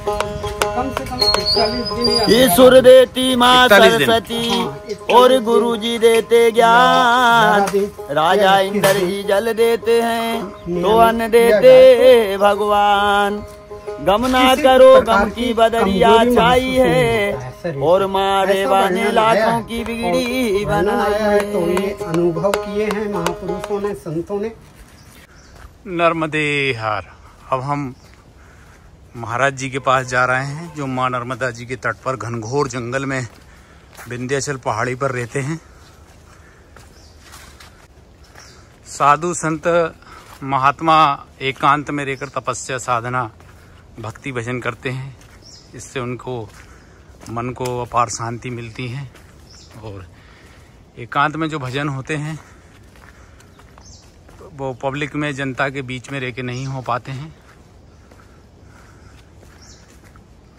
कम से कम 41 दिन ईश्वर देती माँ सरस्वती और गुरुजी देते ज्ञान। राजा इंद्र ही जल देते हैं तो अन्न देते भगवान। गम ना करो गम की बदरिया छाई है और मारे बाने लाखों की बिगड़ी बनाई है। तो ये अनुभव किए हैं महापुरुषों ने, संतों ने। नर्मदे हार। अब हम महाराज जी के पास जा रहे हैं जो माँ नर्मदा जी के तट पर घनघोर जंगल में विंध्याचल पहाड़ी पर रहते हैं। साधु संत महात्मा एकांत में रहकर तपस्या साधना भक्ति भजन करते हैं। इससे उनको मन को अपार शांति मिलती है और एकांत में जो भजन होते हैं वो पब्लिक में जनता के बीच में रह के नहीं हो पाते हैं,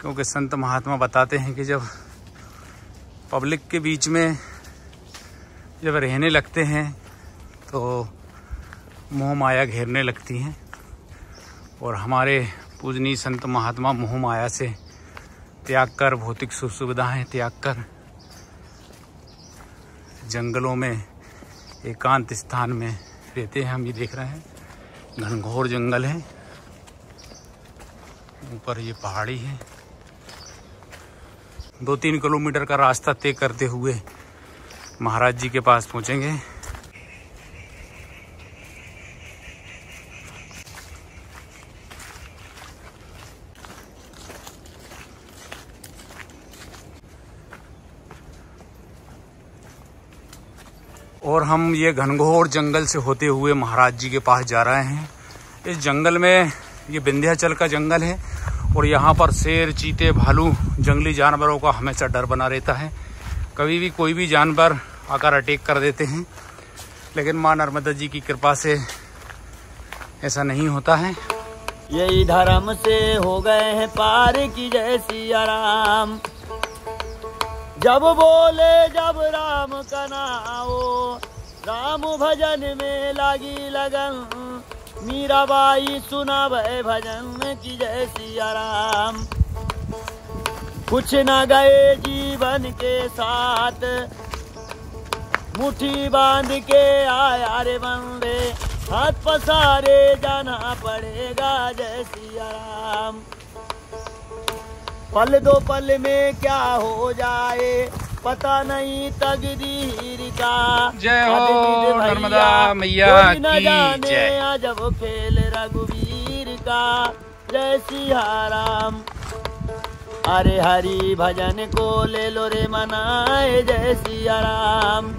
क्योंकि संत महात्मा बताते हैं कि जब पब्लिक के बीच में जब रहने लगते हैं तो मोह माया घेरने लगती हैं। और हमारे पूजनीय संत महात्मा मोह माया से त्याग कर, भौतिक सुख सुविधाएं त्याग कर जंगलों में एकांत स्थान में रहते हैं। हम ये देख रहे हैं घनघोर जंगल है, ऊपर ये पहाड़ी है। 2-3 किलोमीटर का रास्ता तय करते हुए महाराज जी के पास पहुंचेंगे। और हम ये घनघोर जंगल से होते हुए महाराज जी के पास जा रहे हैं। इस जंगल में ये विंध्याचल का जंगल है और यहाँ पर शेर, चीते, भालू, जंगली जानवरों का हमेशा डर बना रहता है। कभी भी कोई भी जानवर आकर अटैक कर देते हैं, लेकिन माँ नर्मदा जी की कृपा से ऐसा नहीं होता है। यही धर्म से हो गए हैं पार की जैसी आराम। जब बोले जब राम का नाओ, राम भजन में लगी लगन। मीराबाई सुना भय भजन की जैसी आराम। कुछ न गए जीवन के साथ, मुट्ठी बांध के आया रे बंदे। हाथ पसारे जाना पड़ेगा जैसी आराम। पल दो पल में क्या हो जाए पता नहीं तकदीर का। जय हो नर्मदा मैया की जय। जब खेल रघुवीर का जय सिया राम। अरे हरि भजन को ले लो रे मनाए जय सिया राम।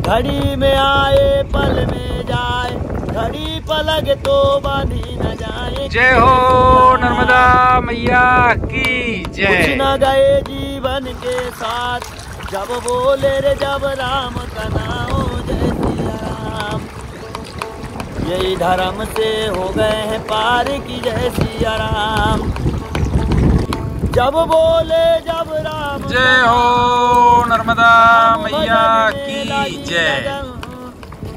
घड़ी में आए पल में जाए, घड़ी पलक तो बांधी न जाए। जय हो नर्मदा मैया की जय। कुछ न गए जीवन के साथ, जब बोले रे जब राम का नाम जय सिया राम। यही धर्म से हो गए हैं पार की जय सिया राम। जब बोले जब राम। जय हो नर्मदा मैया की जय।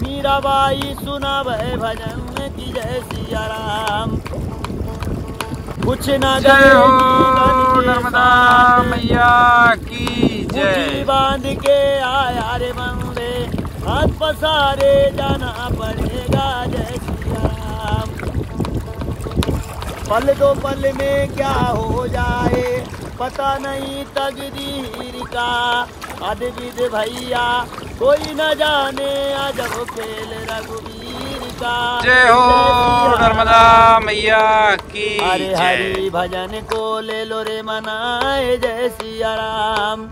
मीराबाई सुना भय भजन की जय सिया राम। कुछ न जय हो नर्मदा मैया की जय। बांध के आया रे बंदे, हाथ पसारे जाना पड़ेगा जय सिया राम। पल दो पल में क्या हो जाए पता नहीं तकदीर का। अद्विद भैया कोई न जाने अजब खेल रघुवीर का। जय हो नर्मदा मैया की जय। हरे हरि भजन को ले लो रे मनाए जय सिया राम।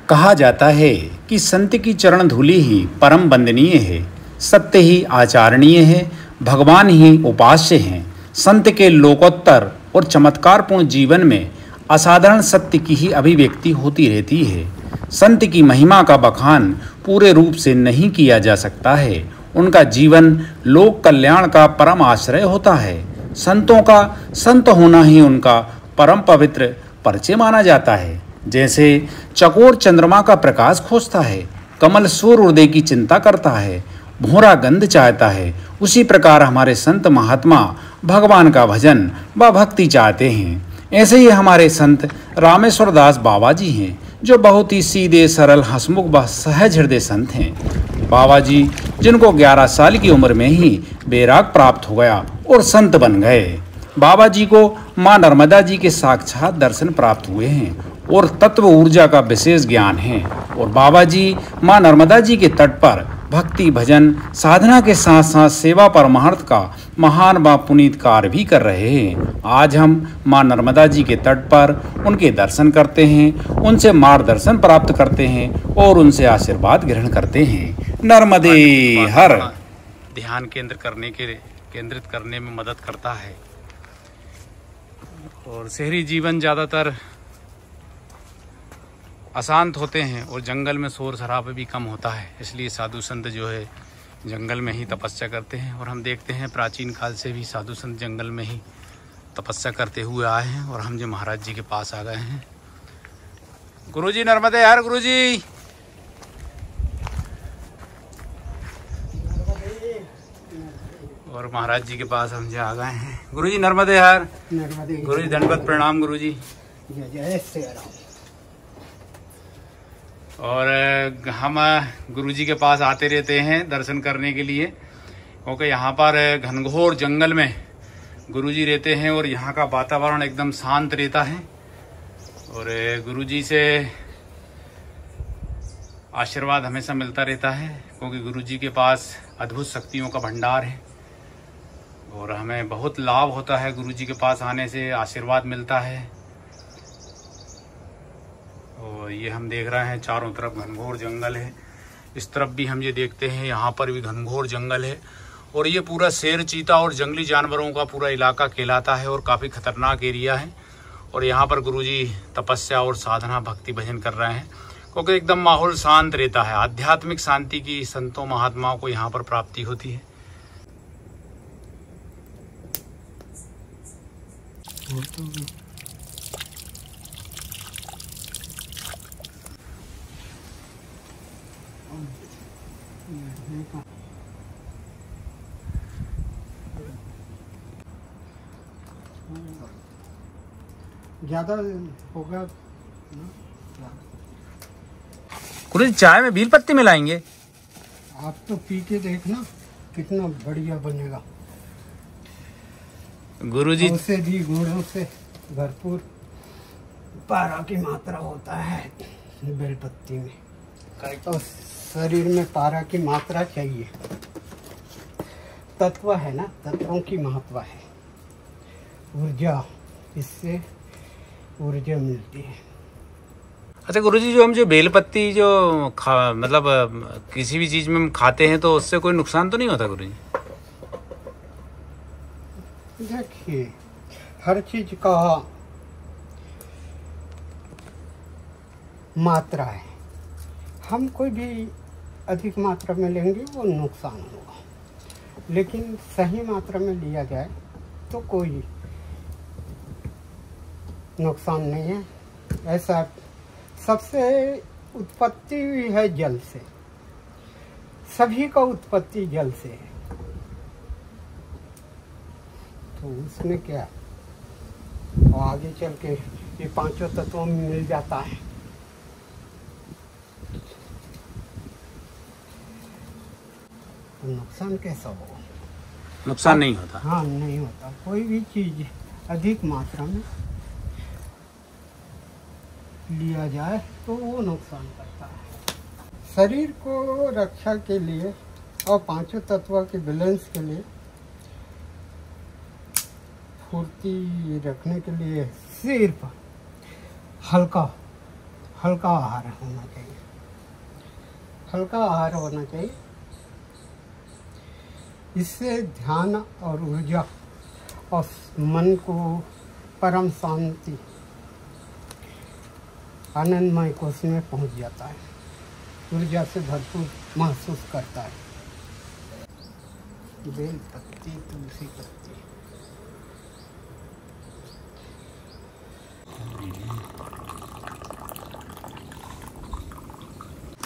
कहा जाता है कि संत की चरण धूलि ही परम वंदनीय है, सत्य ही आचारणीय है, भगवान ही उपास्य हैं। संत के लोकोत्तर और चमत्कारपूर्ण जीवन में असाधारण सत्य की ही अभिव्यक्ति होती रहती है। संत की महिमा का बखान पूरे रूप से नहीं किया जा सकता है। उनका जीवन लोक कल्याण का परम आश्रय होता है। संतों का संत होना ही उनका परम पवित्र परिचय माना जाता है। जैसे चकोर चंद्रमा का प्रकाश खोजता है, कमल सूर्योदय की चिंता करता है भोरा गंध चाहता है, उसी प्रकार हमारे संत महात्मा भगवान का भजन व भक्ति चाहते हैं। ऐसे ही हमारे संत रामेश्वर दास बाबा जी हैं, जो बहुत ही सीधे सरल हंसमुख व सहज हृदय संत हैं। बाबा जी जिनको 11 साल की उम्र में ही बैराग प्राप्त हो गया और संत बन गए। बाबा जी को माँ नर्मदा जी के साक्षात दर्शन प्राप्त हुए हैं और तत्व ऊर्जा का विशेष ज्ञान है। और बाबा जी माँ नर्मदा जी के तट पर भक्ति भजन साधना के साथ साथ सेवा परमार्थ का महान व पुनीत कार्य भी कर रहे हैं। आज हम माँ नर्मदा जी के तट पर उनके दर्शन करते हैं, उनसे मार्गदर्शन प्राप्त करते हैं और उनसे आशीर्वाद ग्रहण करते हैं। नर्मदे हर। ध्यान केंद्रित करने में मदद करता है। और शहरी जीवन ज़्यादातर अशांत होते हैं और जंगल में शोर शराबा भी कम होता है, इसलिए साधु संत जो है जंगल में ही तपस्या करते हैं। और हम देखते हैं प्राचीन काल से भी साधु संत जंगल में ही तपस्या करते हुए आए हैं। और हम जो महाराज जी के पास आ गए हैं। गुरुजी नर्मदे हर। गुरुजी और महाराज जी के पास हम जो आ गए हैं। गुरुजी नर्मदे हर। गुरुजी दंडवत प्रणाम। गुरुजी जय श्री राम। और हम गुरुजी के पास आते रहते हैं दर्शन करने के लिए, क्योंकि यहाँ पर घनघोर जंगल में गुरुजी रहते हैं और यहाँ का वातावरण एकदम शांत रहता है। और गुरुजी से आशीर्वाद हमेशा मिलता रहता है, क्योंकि गुरुजी के पास अद्भुत शक्तियों का भंडार है और हमें बहुत लाभ होता है गुरुजी के पास आने से, आशीर्वाद मिलता है। और ये हम देख रहे हैं चारों तरफ घनघोर जंगल है। इस तरफ भी हम ये देखते हैं, यहाँ पर भी घनघोर जंगल है। और ये पूरा शेर चीता और जंगली जानवरों का पूरा इलाका कहलाता है और काफ़ी खतरनाक एरिया है। और यहाँ पर गुरुजी तपस्या और साधना भक्ति भजन कर रहे हैं, क्योंकि एकदम माहौल शांत रहता है। आध्यात्मिक शांति की संतों महात्माओं को यहाँ पर प्राप्ति होती है। ज्यादा होगा। गुरुजी चाय में बील पत्ती मिलाएंगे? आप तो पी के देखना कितना बढ़िया बनेगा। गुरुजी उसे भी गुणों से भरपूर पारा की मात्रा होता है बेलपत्ती में, तो शरीर में पारा की मात्रा चाहिए। तत्व है ना, तत्वों की महत्व है। ऊर्जा, इससे ऊर्जा मिलती है। अच्छा गुरुजी, जो बेलपत्ती मतलब किसी भी चीज में हम खाते हैं तो उससे कोई नुकसान तो नहीं होता गुरुजी? देखिए, हर चीज का मात्रा है। हम कोई भी अधिक मात्रा में लेंगे वो नुकसान होगा, लेकिन सही मात्रा में लिया जाए तो कोई नुकसान नहीं है। ऐसा सबसे उत्पत्ति हुई है जल से, सभी का उत्पत्ति जल से है, तो उसमें क्या और आगे चल के ये पांचों तत्वों में मिल जाता है। तो नुकसान कैसा होगा? नुकसान नहीं होता। हाँ, नहीं होता। कोई भी चीज अधिक मात्रा में लिया जाए तो वो नुकसान करता है। शरीर को रक्षा के लिए और पांचों तत्वों के बैलेंस के लिए, फुर्ती रखने के लिए सिर्फ हल्का आहार होना चाहिए। हल्का आहार होना चाहिए। इससे ध्यान और ऊर्जा और मन को परम शांति आनंदमय कोष में पहुंच जाता है। ऊर्जा से भरपूर महसूस करता है। बेल पत्ती, तुलसी पत्ती।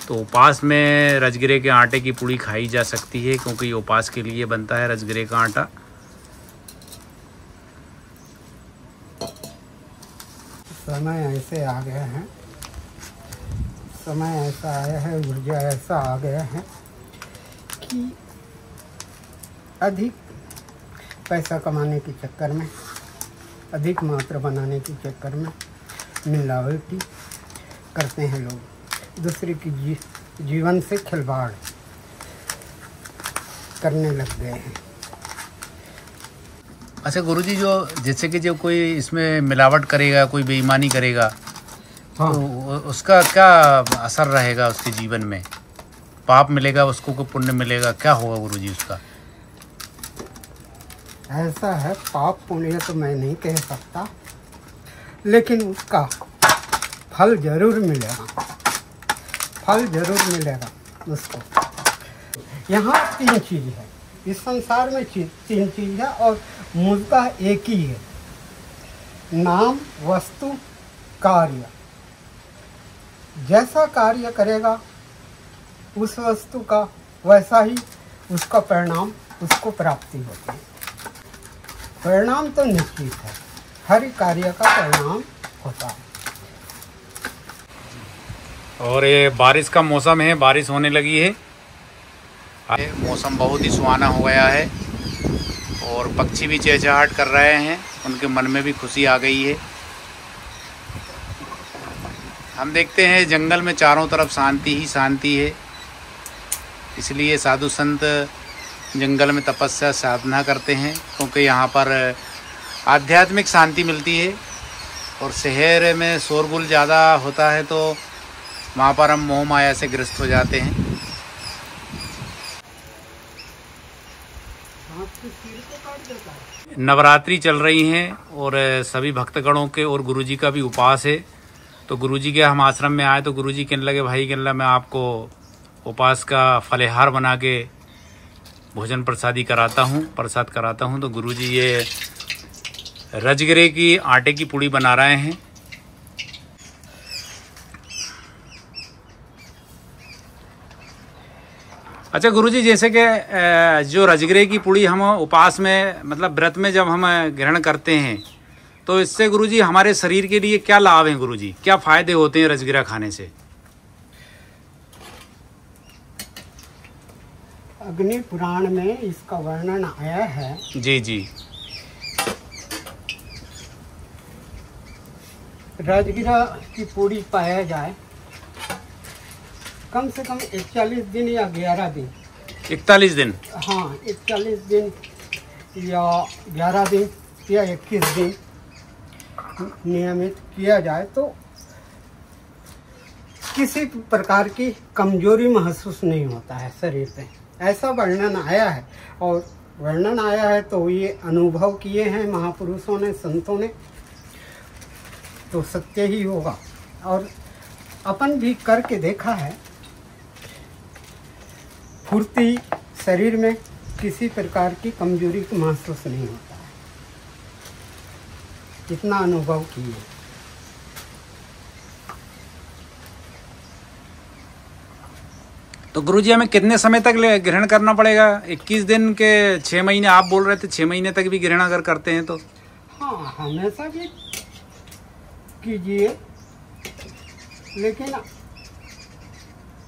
तो उपास में रजगिरे के आटे की पूड़ी खाई जा सकती है, क्योंकि ये उपास के लिए बनता है रजगिरे का आटा। समय ऐसे आ गए हैं, समय ऐसा आया है, ऊर्जा ऐसा आ गया है कि अधिक पैसा कमाने के चक्कर में, अधिक मात्रा बनाने के चक्कर में मिलावटी करते हैं लोग, दूसरे की जीवन से खिलवाड़ करने लग गए हैं। अच्छा गुरुजी, जो जैसे कि जो कोई इसमें मिलावट करेगा, कोई बेईमानी करेगा, हाँ, तो उसका क्या असर रहेगा उसके जीवन में? पाप मिलेगा उसको कि पुण्य मिलेगा? क्या होगा गुरुजी उसका? ऐसा है, पाप पुण्य तो मैं नहीं कह सकता, लेकिन उसका फल जरूर मिलेगा, फल जरूर मिलेगा उसको। यहाँ 3 चीज़ है, इस संसार में 3 चीज़ है और मुद्दा एक ही है, नाम, वस्तु, कार्य। जैसा कार्य करेगा उस वस्तु का, वैसा ही उसका परिणाम उसको प्राप्ति होती है। परिणाम तो निश्चित है, हर कार्य का परिणाम होता है। और ये बारिश का मौसम है, बारिश होने लगी है, मौसम बहुत ही सुहाना हो गया है और पक्षी भी चहचहाट कर रहे हैं, उनके मन में भी खुशी आ गई है। हम देखते हैं जंगल में चारों तरफ शांति ही शांति है, इसलिए साधु संत जंगल में तपस्या साधना करते हैं, क्योंकि यहाँ पर आध्यात्मिक शांति मिलती है। और शहर में शोरगुल ज़्यादा होता है तो वहाँ पर हम मोह माया से ग्रस्त हो जाते हैं। नवरात्रि चल रही हैं और सभी भक्तगणों के और गुरुजी का भी उपास है। तो गुरुजी के हम आश्रम में आए तो गुरुजी कहने लगे, भाई कहने लगा मैं आपको उपास का फलेहार बना के भोजन प्रसाद कराता हूँ। तो गुरुजी ये रजगिरे की आटे की पूड़ी बना रहे हैं। अच्छा गुरुजी, जैसे कि जो रजगिरे की पूड़ी हम उपास में मतलब व्रत में जब हम ग्रहण करते हैं तो इससे गुरुजी हमारे शरीर के लिए क्या लाभ हैं गुरुजी, क्या फायदे होते हैं रजगिरा खाने से? अग्नि पुराण में इसका वर्णन आया है। जी जी। राजगिरा की पूड़ी पाया जाए कम से कम 41 दिन या 11 दिन। 41 दिन? हाँ, 41 दिन या 11 दिन या 21 दिन नियमित किया जाए तो किसी प्रकार की कमजोरी महसूस नहीं होता है शरीर पे, ऐसा वर्णन आया है। और वर्णन आया है तो ये अनुभव किए हैं महापुरुषों ने, संतों ने, तो सत्य ही होगा। और अपन भी करके देखा है, फुर्ती शरीर में किसी प्रकार की कमजोरी महसूस नहीं होता है, इतना अनुभव किए। तो गुरुजी हमें कितने समय तक ग्रहण करना पड़ेगा? 21 दिन के 6 महीने आप बोल रहे थे, 6 महीने तक भी ग्रहण अगर करते हैं तो? हाँ, हमेशा भी कीजिए, लेकिन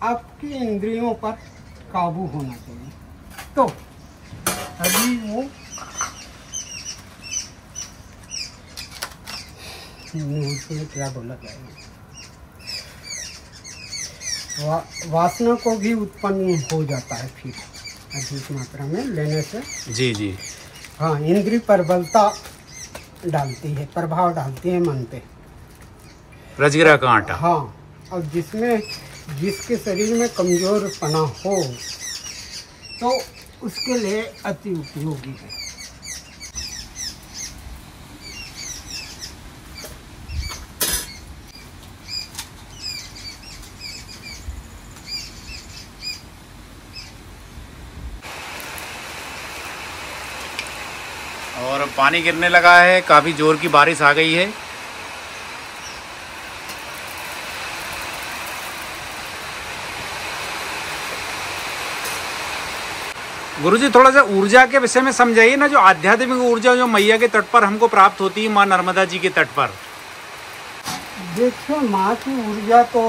आपकी इंद्रियों पर काबू होना चाहिए। तो अभी वो उसमें क्या बोला जाएगा, वासना को भी उत्पन्न हो जाता है फिर अधिक मात्रा में लेने से। जी जी। हाँ, इंद्रिय प्रबलता डालती है, प्रभाव डालती है मन पे रजगिरा का आटा। हाँ, और जिसके शरीर में कमजोर पना हो तो उसके लिए अति उपयोगी है। और पानी गिरने लगा है, काफ़ी ज़ोर की बारिश आ गई है। गुरुजी थोड़ा सा ऊर्जा के विषय में समझाइए ना, जो आध्यात्मिक ऊर्जा जो मैया के तट पर हमको प्राप्त होती है, माँ नर्मदा जी के तट पर। देखिए, माँ की ऊर्जा तो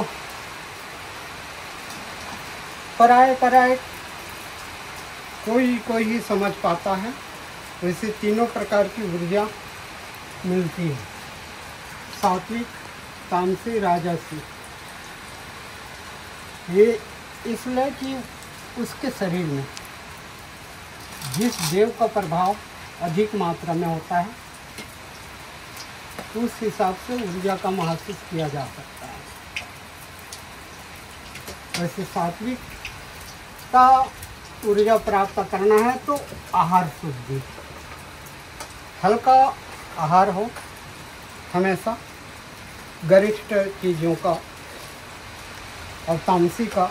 पराये कोई ही समझ पाता है। वैसे तीनों प्रकार की ऊर्जा मिलती है, सात्विक, तामसी, राजसी। ये इसलिए कि उसके शरीर में जिस देव का प्रभाव अधिक मात्रा में होता है, उस हिसाब से ऊर्जा का महसूस किया जा सकता है। वैसे सात्विक का ऊर्जा प्राप्त करना है तो आहार शुद्धि, हल्का आहार हो, हमेशा गरिष्ठ चीज़ों का और तामसी का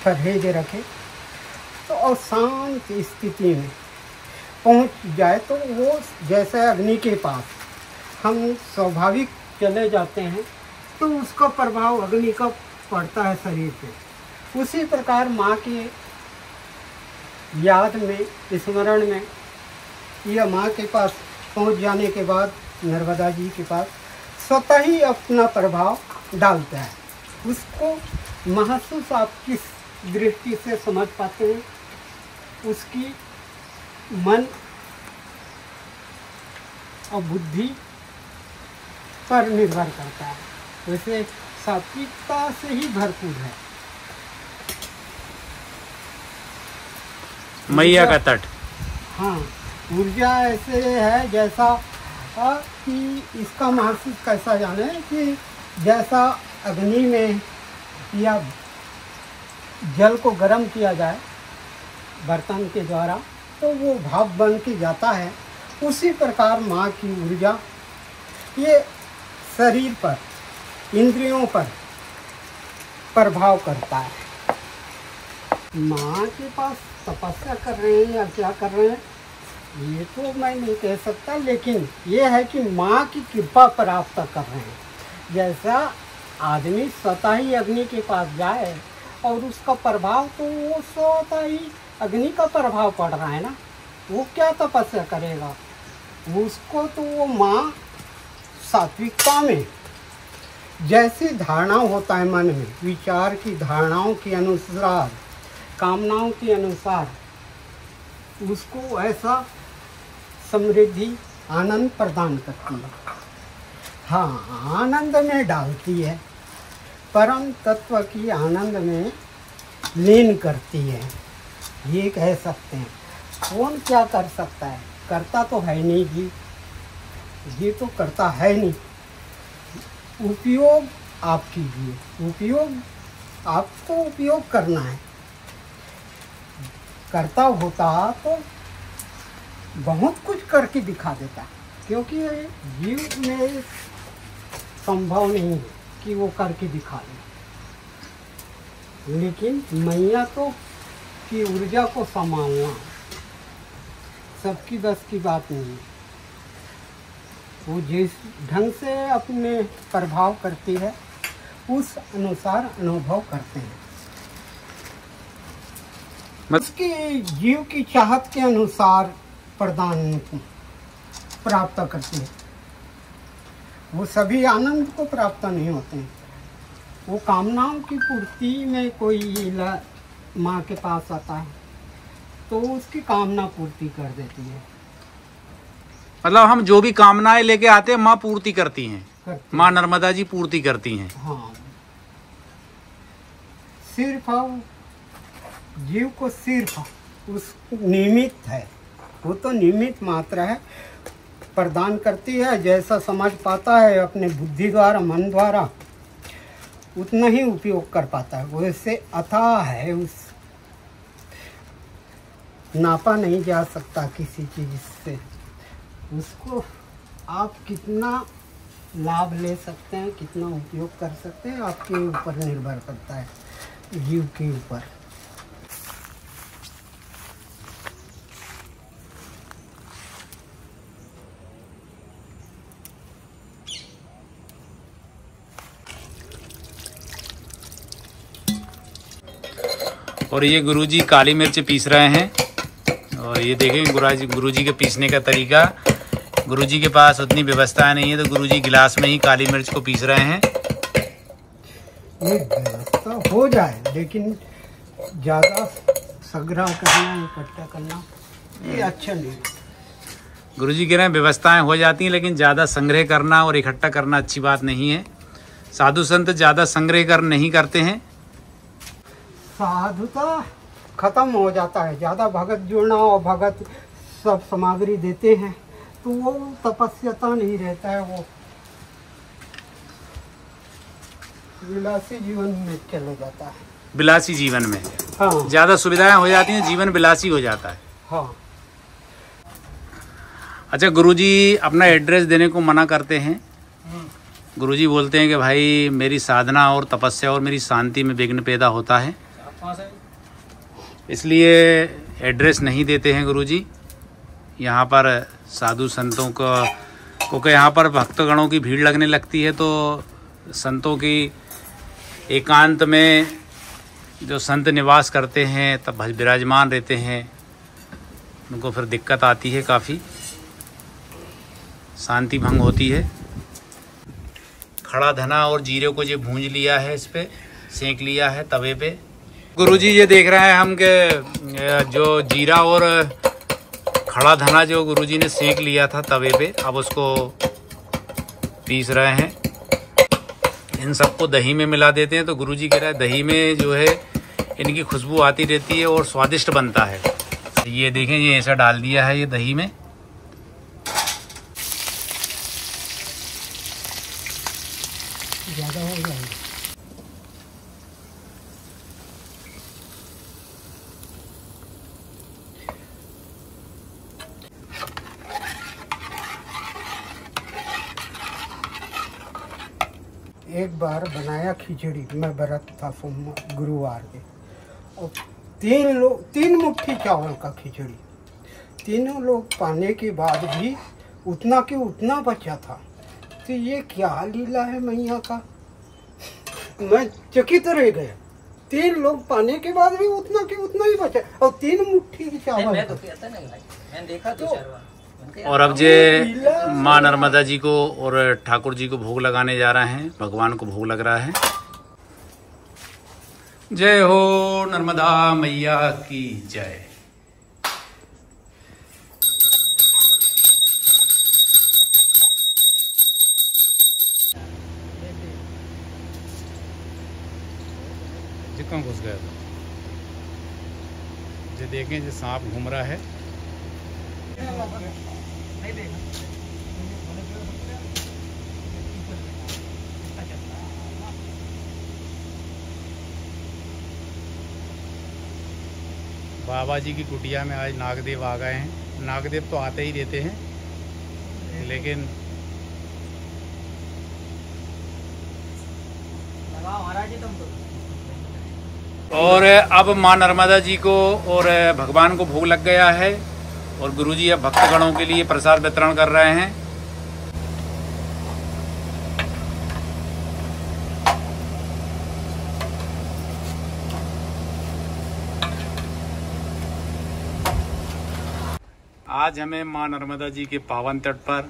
परहेज रखे, तो और शांत स्थिति में पहुंच जाए। तो वो जैसे अग्नि के पास हम स्वाभाविक चले जाते हैं तो उसका प्रभाव अग्नि का पड़ता है शरीर पे, उसी प्रकार माँ की याद में, स्मरण में, यह माँ के पास पहुंच जाने के बाद नर्मदा जी के पास स्वतः ही अपना प्रभाव डालता है। उसको महसूस आप किस दृष्टि से समझ पाते हैं, उसकी मन और बुद्धि पर निर्भर करता है। वैसे सात्विकता से ही भरपूर है मैया का तट। हाँ, ऊर्जा ऐसे है जैसा कि इसका महसूस कैसा जाने कि जैसा अग्नि में या जल को गर्म किया जाए बर्तन के द्वारा तो वो भाप बन के जाता है, उसी प्रकार माँ की ऊर्जा ये शरीर पर, इंद्रियों पर प्रभाव करता है। माँ के पास तपस्या कर रहे हैं या क्या कर रहे हैं ये तो मैं नहीं कह सकता, लेकिन ये है कि माँ की कृपा प्राप्त कर रहे हैं। जैसा आदमी स्वतः ही अग्नि के पास जाए और उसका प्रभाव तो वो स्वतः ही अग्नि का प्रभाव पड़ रहा है ना, वो क्या तपस्या करेगा, उसको तो वो माँ सात्विकता में जैसी धारणा होता है मन में, विचार की धारणाओं के अनुसार, कामनाओं के अनुसार उसको ऐसा समृद्धि आनंद प्रदान करती है। हाँ, आनंद में डालती है, परम तत्व की आनंद में लीन करती है, ये कह सकते हैं। कौन क्या कर सकता है, करता तो है नहीं जी, ये तो करता है नहीं। उपयोग आप कीजिए, उपयोग आपको उपयोग करना है। करता होता तो बहुत कुछ करके दिखा देता, क्योंकि जीव में संभव नहीं है कि वो करके दिखा दे। लेकिन मैया तो की ऊर्जा को संभालना सबकी बस की बात नहीं है। वो जिस ढंग से अपने प्रभाव करती है उस अनुसार अनुभव करते हैं, उसकी जीव की चाहत के अनुसार प्रदान प्राप्त करते हैं। वो सभी आनंद को प्राप्त नहीं होते हैं। वो कामनाओं की पूर्ति में कोई माँ के पास आता है तो उसकी कामना पूर्ति कर देती है। मतलब हम जो भी कामनाएं लेके आते हैं माँ पूर्ति करती हैं, माँ नर्मदा जी पूर्ति करती हैं। हाँ, सिर्फ जीव को सिर्फ उस निमित्त है, वो तो निमित्त मात्र है, प्रदान करती है। जैसा समझ पाता है अपने बुद्धि द्वारा, मन द्वारा, उतना ही उपयोग कर पाता है। वैसे अथाह है, उस नापा नहीं जा सकता किसी चीज से। उसको आप कितना लाभ ले सकते हैं, कितना उपयोग कर सकते हैं, आपके ऊपर निर्भर करता है, जीव के ऊपर। और ये गुरुजी काली मिर्च पीस रहे हैं। और ये देखें गुरुजी के पीसने का तरीका। गुरुजी के पास उतनी व्यवस्था नहीं है तो गुरुजी गिलास में ही काली मिर्च को पीस रहे हैं। ये व्यवस्था हो जाए लेकिन ज़्यादा संग्रह करना, इकट्ठा करना ये अच्छा नहीं। गुरुजी कह रहे हैं व्यवस्थाएं हो जाती हैं लेकिन ज़्यादा संग्रह करना और इकट्ठा करना अच्छी बात नहीं है। साधु संत ज़्यादा संग्रह नहीं करते हैं। साधुता खत्म हो जाता है। ज़्यादा भगत जुड़ना और भगत सब सामग्री देते हैं तो वो तपस्याता नहीं रहता है, वो विलासी जीवन में चले जाता है। विलासी जीवन में हाँ ज़्यादा सुविधाएं हो जाती हैं, जीवन विलासी हो जाता है। हाँ। अच्छा, गुरुजी अपना एड्रेस देने को मना करते हैं। गुरुजी बोलते हैं कि भाई मेरी साधना और तपस्या और मेरी शांति में विघ्न पैदा होता है, इसलिए एड्रेस नहीं देते हैं गुरुजी। यहाँ पर साधु संतों को क्योंकि यहाँ पर भक्तगणों की भीड़ लगने लगती है तो संतों की एकांत में जो संत निवास करते हैं तब विराजमान रहते हैं, उनको फिर दिक्कत आती है, काफ़ी शांति भंग होती है। खड़ा धना और जीरे को जो भूंज लिया है, इस पे सेंक लिया है तवे पे। गुरुजी ये देख रहे हैं हम के जो जीरा और खड़ा धना जो गुरुजी ने सेंक लिया था तवे पे, अब उसको पीस रहे हैं। इन सबको दही में मिला देते हैं तो गुरुजी कह रहे हैं दही में जो है इनकी खुशबू आती रहती है और स्वादिष्ट बनता है। ये देखें, ये ऐसा डाल दिया है ये दही में। ज़्यादा हो जाएगा। एक बार बनाया खिचड़ी, मैं व्रत था सोमवार गुरुवार के, और तीन मुट्ठी चावल का खिचड़ी, तीनों लोग पाने के बाद भी उतना के उतना बचा था। तो ये क्या लीला है मैया का, मैं चकित रह गया। 3 लोग पाने के बाद भी उतना के उतना ही बचा और 3 मुट्ठी चावल। मैं तो कहता नहीं भाई, मैंने देखा तो और अब जे माँ नर्मदा जी को और ठाकुर जी को भोग लगाने जा रहे हैं, भगवान को भोग लग रहा है। जय हो नर्मदा मैया की जय। कहाँ घुस गया था, जो देखें जो सांप घूम रहा है। बाबा जी की कुटिया में आज नागदेव आ गए हैं। नागदेव तो आते ही रहते हैं लेकिन और अब माँ नर्मदा जी को और भगवान को भोग लग गया है और गुरुजी अब भक्तगणों के लिए प्रसाद वितरण कर रहे हैं। आज हमें माँ नर्मदा जी के पावन तट पर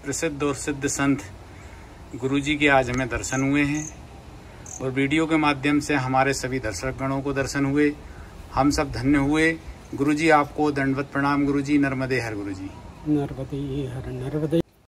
प्रसिद्ध और सिद्ध संत गुरुजी के आज हमें दर्शन हुए हैं और वीडियो के माध्यम से हमारे सभी दर्शकगणों को दर्शन हुए। हम सब धन्य हुए। गुरुजी आपको दंडवत प्रणाम। गुरुजी नर्मदे हर। गुरुजी नर्मदे हर, नर्मदे